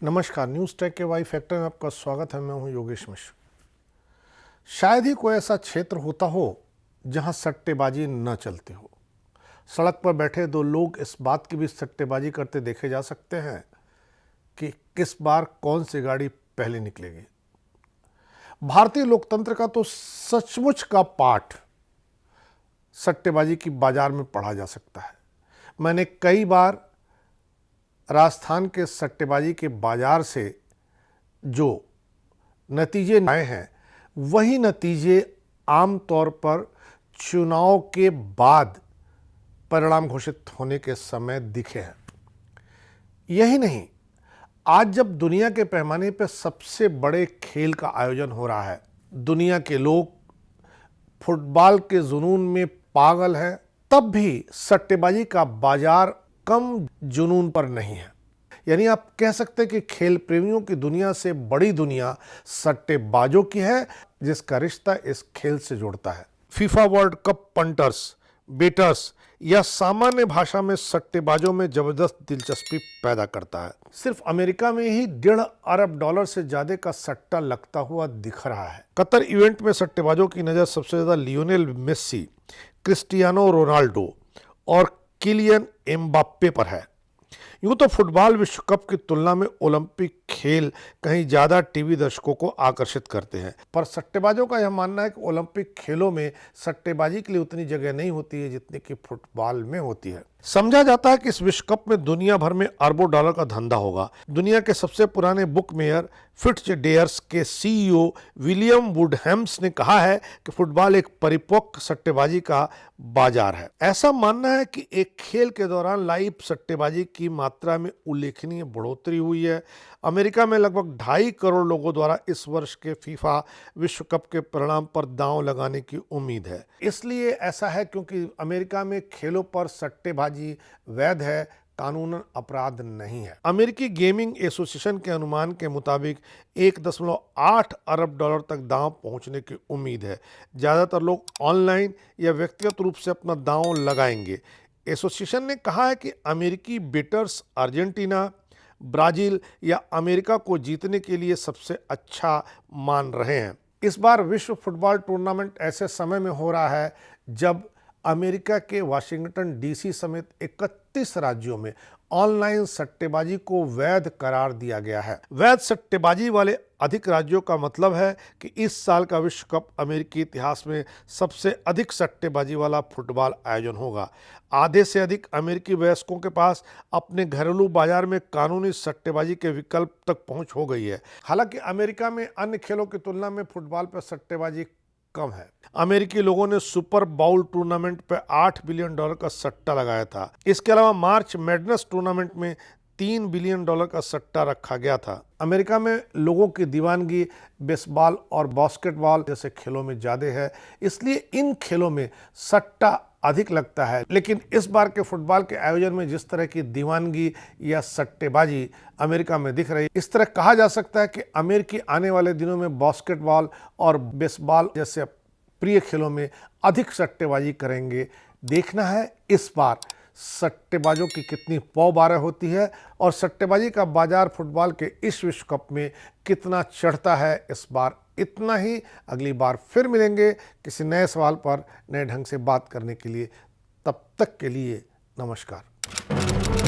नमस्कार, news take के Y factor में आपका स्वागत है। मैं हूं योगेश मिश्र। शायद ही कोई ऐसा क्षेत्र होता हो जहां सट्टेबाजी न चलती हो। सड़क पर बैठे दो लोग इस बात की भी सट्टेबाजी करते देखे जा सकते हैं कि किस बार कौन सी गाड़ी पहले निकलेगी। भारतीय लोकतंत्र का तो सचमुच का पाठ सट्टेबाजी की बाजार में पढ़ा जा सकता है। मैंने कई बार राजस्थान के सट्टेबाजी के बाजार से जो नतीजे आए हैं वही नतीजे आमतौर पर चुनाव के बाद परिणाम घोषित होने के समय दिखे हैं। यही नहीं, आज जब दुनिया के पैमाने पर सबसे बड़े खेल का आयोजन हो रहा है, दुनिया के लोग फुटबॉल के जुनून में पागल हैं, तब भी सट्टेबाजी का बाजार कम जुनून पर नहीं है। यानी आप कह सकते हैं कि खेल प्रेमियों की दुनिया से बड़ी दुनिया सट्टेबाजों की है, जिसका रिश्ता इस खेल से जुड़ता है। फीफा वर्ल्ड कप पंटर्स, बेटर्स या सामान्य भाषा में सट्टेबाजों में जबरदस्त दिलचस्पी पैदा करता है। सिर्फ अमेरिका में ही $1.5 अरब से ज्यादा का सट्टा लगता हुआ दिख रहा है। कतर इवेंट में सट्टेबाजों की नजर सबसे ज्यादा लियोनेल मेसी, क्रिस्टियानो रोनाल्डो और किलियन एम्बाप्पे पर है। यूं तो फुटबॉल विश्व कप की तुलना में ओलंपिक खेल कहीं ज्यादा टीवी दर्शकों को आकर्षित करते हैं, पर सट्टेबाजों का यह मानना है कि ओलंपिक खेलों में सट्टेबाजी के लिए उतनी जगह नहीं होती है जितनी कि फुटबॉल में होती है। समझा जाता है कि इस विश्व कप में दुनिया भर में अरबों डॉलर का धंधा होगा। दुनिया के सबसे पुराने बुकमेकर फिट्जडेयर्स के सीईओ विलियम वुडहैम्स ने कहा है कि फुटबॉल एक परिपक्व सट्टेबाजी का बाजार है। ऐसा मानना है कि एक खेल के दौरान लाइव सट्टेबाजी की मात्रा में उल्लेखनीय बढ़ोतरी हुई है। अमेरिका में लगभग 2.5 करोड़ लोगों द्वारा इस वर्ष के फीफा विश्व कप के परिणाम पर दांव लगाने की उम्मीद है। इसलिए ऐसा है क्योंकि अमेरिका में खेलों पर सट्टेबाजी वैध है, कानूनन अपराध नहीं है। अमेरिकी गेमिंग एसोसिएशन के अनुमान के मुताबिक 1.8 अरब डॉलर तक दांव पहुंचने की उम्मीद है। ज़्यादातर लोग ऑनलाइन या व्यक्तिगत रूप से अपना दांव लगाएंगे। एसोसिएशन ने कहा है कि अमेरिकी बेटर्स अर्जेंटीना, ब्राजील या अमेरिका को जीतने के लिए सबसे अच्छा मान रहे हैं। इस बार विश्व फुटबॉल टूर्नामेंट ऐसे समय में हो रहा है जब अमेरिका के वाशिंगटन डीसी समेत 31 राज्यों में ऑनलाइन सट्टेबाजी को वैध करार दिया गया है। वैध सट्टेबाजी वाले अधिक राज्यों का मतलब है कि इस साल का विश्व कप अमेरिकी इतिहास में सबसे अधिक सट्टेबाजी वाला फुटबॉल आयोजन होगा। आधे से अधिक अमेरिकी वयस्कों के पास अपने घरेलू बाजार में कानूनी सट्टेबाजी के विकल्प तक पहुंच हो गई है। हालांकि अमेरिका में अन्य खेलों की तुलना में फुटबॉल पर सट्टेबाजी कम है। अमेरिकी लोगों ने सुपर बाउल टूर्नामेंट पर $8 बिलियन का सट्टा लगाया था। इसके अलावा मार्च मैडनेस टूर्नामेंट में $3 बिलियन का सट्टा रखा गया था। अमेरिका में लोगों की दीवानगी बेसबॉल और बास्केटबॉल जैसे खेलों में ज्यादा है, इसलिए इन खेलों में सट्टा अधिक लगता है। लेकिन इस बार के फुटबॉल के आयोजन में जिस तरह की दीवानगी या सट्टेबाजी अमेरिका में दिख रही है, इस तरह कहा जा सकता है कि अमेरिकी आने वाले दिनों में बास्केटबॉल और बेसबॉल जैसे प्रिय खेलों में अधिक सट्टेबाजी करेंगे। देखना है इस बार सट्टेबाजों की कितनी पौबारह होती है और सट्टेबाजी का बाजार फुटबॉल के इस विश्व कप में कितना चढ़ता है। इस बार इतना ही। अगली बार फिर मिलेंगे किसी नए सवाल पर नए ढंग से बात करने के लिए। तब तक के लिए नमस्कार।